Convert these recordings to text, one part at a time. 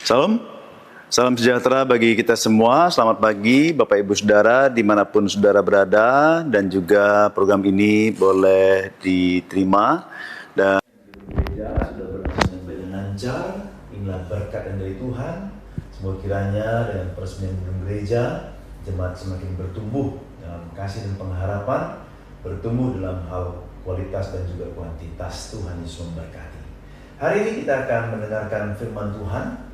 Salam, salam sejahtera bagi kita semua. Selamat pagi Bapak Ibu Saudara dimanapun Saudara berada, dan juga program ini boleh diterima dan gereja sudah berjalan dengan lancar. Inilah berkat dari Tuhan. Semoga kiranya dengan peresmian gedung gereja, jemaat semakin bertumbuh dalam kasih dan pengharapan, bertumbuh dalam hal kualitas dan juga kuantitas. Tuhan Yesus memberkati. Hari ini kita akan mendengarkan firman Tuhan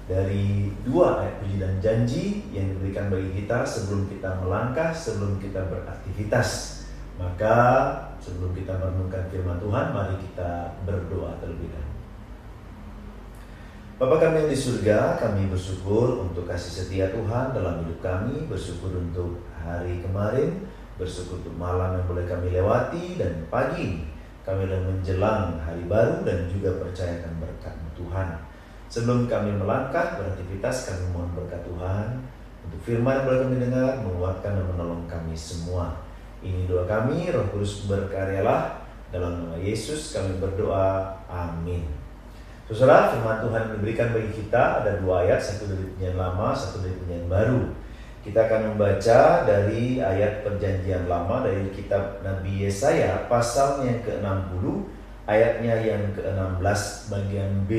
dari 2 ayat puji dan janji yang diberikan bagi kita sebelum kita melangkah, sebelum kita beraktivitas. Maka sebelum kita merenungkan firman Tuhan, mari kita berdoa terlebih dahulu. Bapa kami yang di surga, kami bersyukur untuk kasih setia Tuhan dalam hidup kami, bersyukur untuk hari kemarin, bersyukur untuk malam yang boleh kami lewati, dan pagi ini kami sedang menjelang hari baru dan juga percayakan berkat-Mu Tuhan. Sebelum kami melangkah beraktivitas, kami mohon berkat Tuhan untuk firman yang boleh kami dengar, menguatkan dan menolong kami semua. Ini doa kami, Roh Kudus berkaryalah, dalam nama Yesus kami berdoa, amin. Saudara, firman Tuhan yang diberikan bagi kita ada 2 ayat, satu dari Perjanjian Lama, satu dari Perjanjian Baru. Kita akan membaca dari ayat Perjanjian Lama dari kitab Nabi Yesaya, pasalnya yang ke-60, ayatnya yang ke-16, bagian B.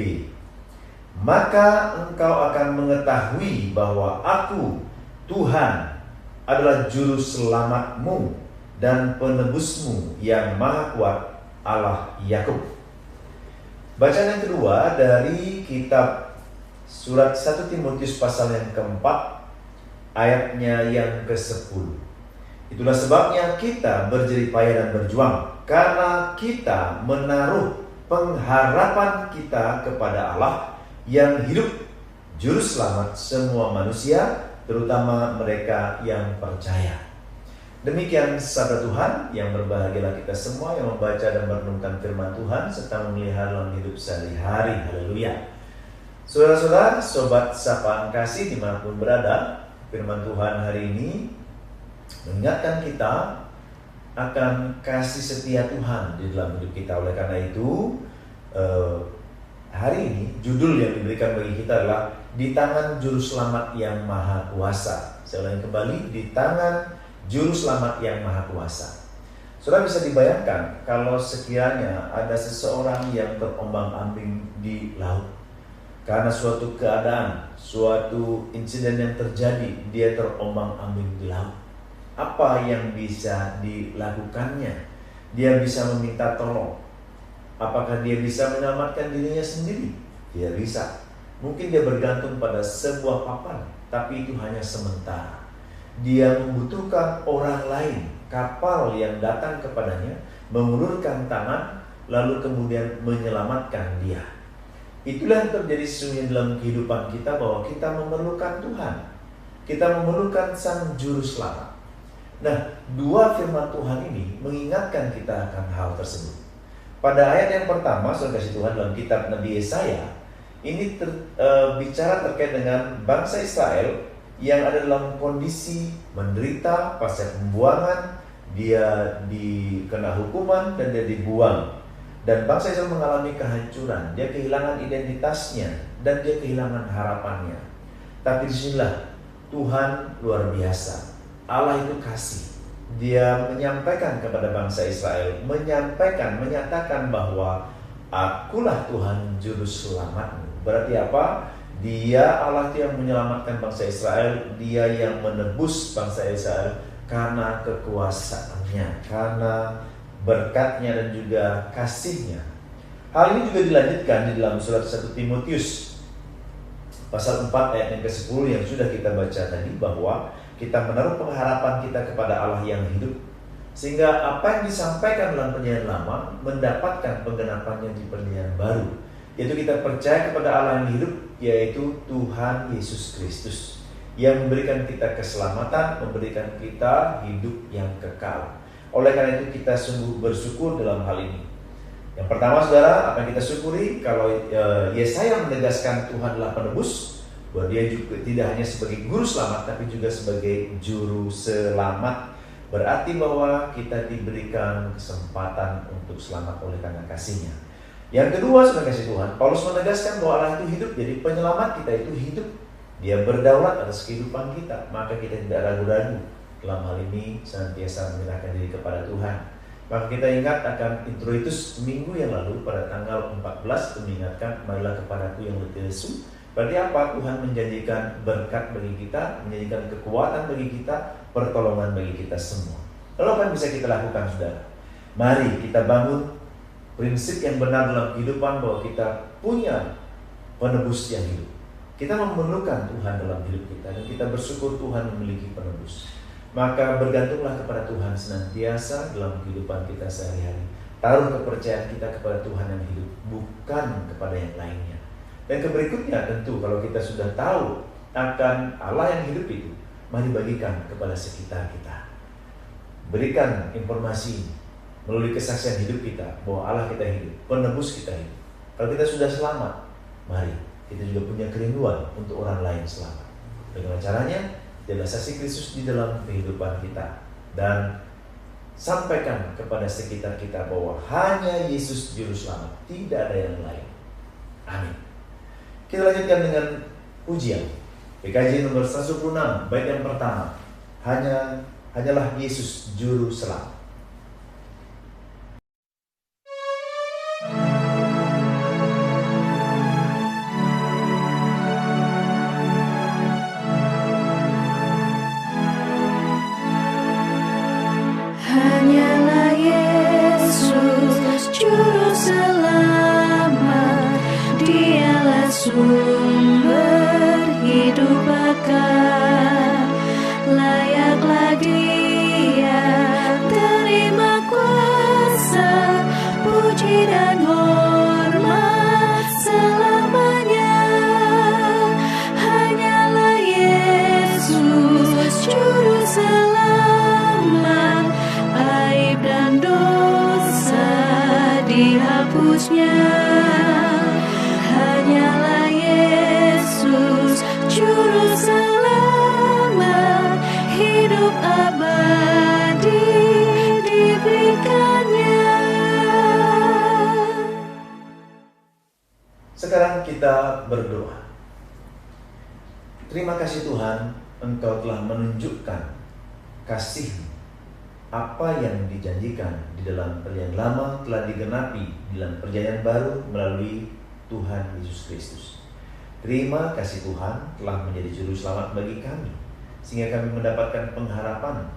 Maka engkau akan mengetahui bahwa Aku, Tuhan, adalah juru selamatmu dan penebusmu yang maha kuat, Allah Yakub. Bacaan yang kedua dari kitab surat 1 Timotius pasal yang keempat, ayatnya yang ke-10. Itulah sebabnya kita berjerih payah dan berjuang, karena kita menaruh pengharapan kita kepada Allah yang hidup, juru selamat semua manusia, terutama mereka yang percaya. Demikian sabda Tuhan. Yang berbahagialah kita semua yang membaca dan merenungkan firman Tuhan serta memelihara dalam hidup sehari-hari. Haleluya. Saudara-saudara, sobat sapaan kasih dimanapun berada, firman Tuhan hari ini mengingatkan kita akan kasih setia Tuhan di dalam hidup kita. Oleh karena itu, hari ini judul yang diberikan bagi kita adalah di tangan juru selamat yang maha kuasa. Saya ulangi kembali, di tangan juru selamat yang maha kuasa. Saudara bisa dibayangkan kalau sekiranya ada seseorang yang terombang-ambing di laut karena suatu keadaan, suatu insiden yang terjadi, dia terombang-ambing di laut. Apa yang bisa dilakukannya? Dia bisa meminta tolong. Apakah dia bisa menyelamatkan dirinya sendiri? Dia bisa. Mungkin dia bergantung pada sebuah papan, tapi itu hanya sementara. Dia membutuhkan orang lain, kapal yang datang kepadanya, mengulurkan tangan, lalu kemudian menyelamatkan dia. Itulah yang terjadi sesungguhnya dalam kehidupan kita, bahwa kita memerlukan Tuhan. Kita memerlukan Sang Juru Selamat. Nah, 2 firman Tuhan ini mengingatkan kita akan hal tersebut. Pada ayat yang pertama, saudara kasih Tuhan, dalam kitab Nabi Yesaya, ini bicara terkait dengan bangsa Israel yang ada dalam kondisi menderita pasca pembuangan. Dia dikena hukuman dan dia dibuang. Dan bangsa Israel mengalami kehancuran. Dia kehilangan identitasnya dan dia kehilangan harapannya. Tapi disinilah Tuhan luar biasa. Allah itu kasih. Dia menyampaikan kepada bangsa Israel, menyatakan bahwa Akulah Tuhan juru selamatmu. Berarti apa? Dia Allah yang menyelamatkan bangsa Israel. Dia yang menebus bangsa Israel karena kekuasaannya, karena berkatnya dan juga kasihnya. Hal ini juga dilanjutkan di dalam surat 1 Timotius pasal 4 ayat yang ke-10 yang sudah kita baca tadi, bahwa kita menaruh pengharapan kita kepada Allah yang hidup, sehingga apa yang disampaikan dalam Perjanjian Lama mendapatkan penggenapannya di Perjanjian Baru, yaitu kita percaya kepada Allah yang hidup, yaitu Tuhan Yesus Kristus, yang memberikan kita keselamatan, memberikan kita hidup yang kekal. Oleh karena itu kita sungguh bersyukur dalam hal ini. Yang pertama, saudara, apa yang kita syukuri? Kalau Yesaya menegaskan Tuhan adalah penebus, bahwa dia juga tidak hanya sebagai guru selamat, tapi juga sebagai juru selamat. Berarti bahwa kita diberikan kesempatan untuk selamat oleh karena kasih-Nya. Yang kedua, saudara kasih Tuhan, Paulus menegaskan bahwa Allah itu hidup, jadi penyelamat kita itu hidup. Dia berdaulat atas kehidupan kita, maka kita tidak ragu-ragu dalam hal ini senantiasa menyerahkan diri kepada Tuhan. Maka kita ingat akan introitus minggu yang lalu pada tanggal 14 mengingatkan, marilah kepadaku yang letih lesu. Berarti apa? Tuhan menjanjikan berkat bagi kita, menjanjikan kekuatan bagi kita, pertolongan bagi kita semua. Lalu apa yang bisa kita lakukan, saudara? Mari kita bangun prinsip yang benar dalam kehidupan bahwa kita punya penebus yang hidup. Kita memerlukan Tuhan dalam hidup kita dan kita bersyukur Tuhan memiliki penebus. Maka bergantunglah kepada Tuhan senantiasa dalam kehidupan kita sehari-hari. Taruh kepercayaan kita kepada Tuhan yang hidup, bukan kepada yang lainnya. Dan berikutnya tentu kalau kita sudah tahu akan Allah yang hidup itu, mari bagikan kepada sekitar kita. Berikan informasi melalui kesaksian hidup kita bahwa Allah kita hidup, penebus kita hidup. Kalau kita sudah selamat, mari kita juga punya kerinduan untuk orang lain selamat. Bagaimana caranya? Jaga saksi Kristus di dalam kehidupan kita dan sampaikan kepada sekitar kita bahwa hanya Yesus juru selamat, tidak ada yang lain. Amin. Kita lanjutkan dengan ujian. PKJ nomor 106, bait yang pertama. Hanyalah Yesus juru selamat. Hanyalah Yesus juru selamat, Dialah sumber hidup bakal. Layaklah Dia terima kuasa, puji dan hormat selamanya. Hanyalah Yesus juru selamat, aib dan dosa dihapusnya. Hanyalah Yesus juru selamat, hidup abadi diberikannya. Sekarang kita berdoa. Terima kasih Tuhan, Engkau telah menunjukkan kasih-Mu. Apa yang dijanjikan di dalam perjanjian lama telah digenapi di dalam perjanjian baru melalui Tuhan Yesus Kristus. Terima kasih Tuhan telah menjadi juru selamat bagi kami, sehingga kami mendapatkan pengharapan,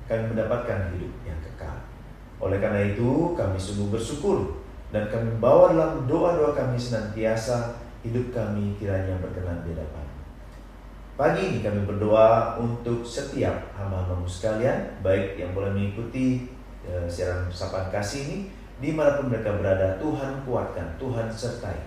kami mendapatkan hidup yang kekal. Oleh karena itu kami sungguh bersyukur dan kami bawa dalam doa-doa kami senantiasa hidup kami kiranya berkenan di hadapan. Pagi ini kami berdoa untuk setiap hamba-hambamu sekalian, baik yang boleh mengikuti siaran sapaan kasih ini, dimanapun mereka berada. Tuhan kuatkan, Tuhan sertai.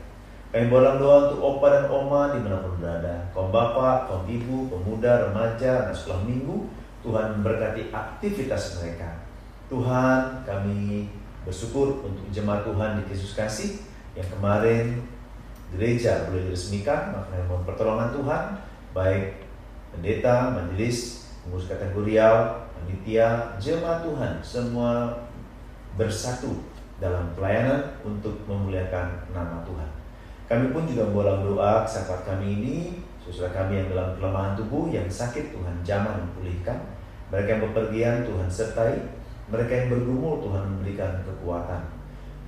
Kami dalam doa untuk opa dan oma dimanapun berada, kaum bapak, kaum ibu, pemuda, remaja, anak sekolah minggu. Tuhan memberkati aktivitas mereka. Tuhan, kami bersyukur untuk jemaat Tuhan di Yesus Kasih yang kemarin gereja boleh diresmikan, maka mohon pertolongan Tuhan, baik pendeta, majelis, pengurus kategorial, panitia, jemaat Tuhan, semua bersatu dalam pelayanan untuk memuliakan nama Tuhan. Kami pun juga membawa doa sahabat kami ini, saudara kami yang dalam kelemahan tubuh, yang sakit, Tuhan jamah memulihkan. Mereka yang bepergian, Tuhan sertai. Mereka yang bergumul, Tuhan memberikan kekuatan.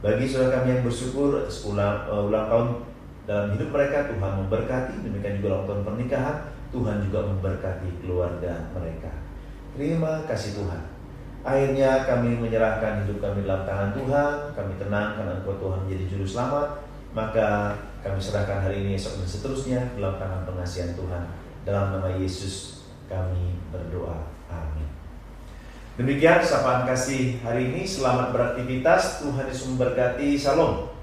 Bagi saudara kami yang bersyukur atas ulang tahun dalam hidup mereka, Tuhan memberkati. Demikian juga ulang tahun pernikahan, Tuhan juga memberkati keluarga mereka. Terima kasih Tuhan. Akhirnya kami menyerahkan hidup kami dalam tangan Tuhan. Kami tenang karena Engkau Tuhan menjadi juru selamat. Maka kami serahkan hari ini, esok dan seterusnya dalam tangan pengasihan Tuhan. Dalam nama Yesus kami berdoa. Amin. Demikian sapaan kasih hari ini. Selamat beraktivitas. Tuhan Yesus memberkati. Shalom.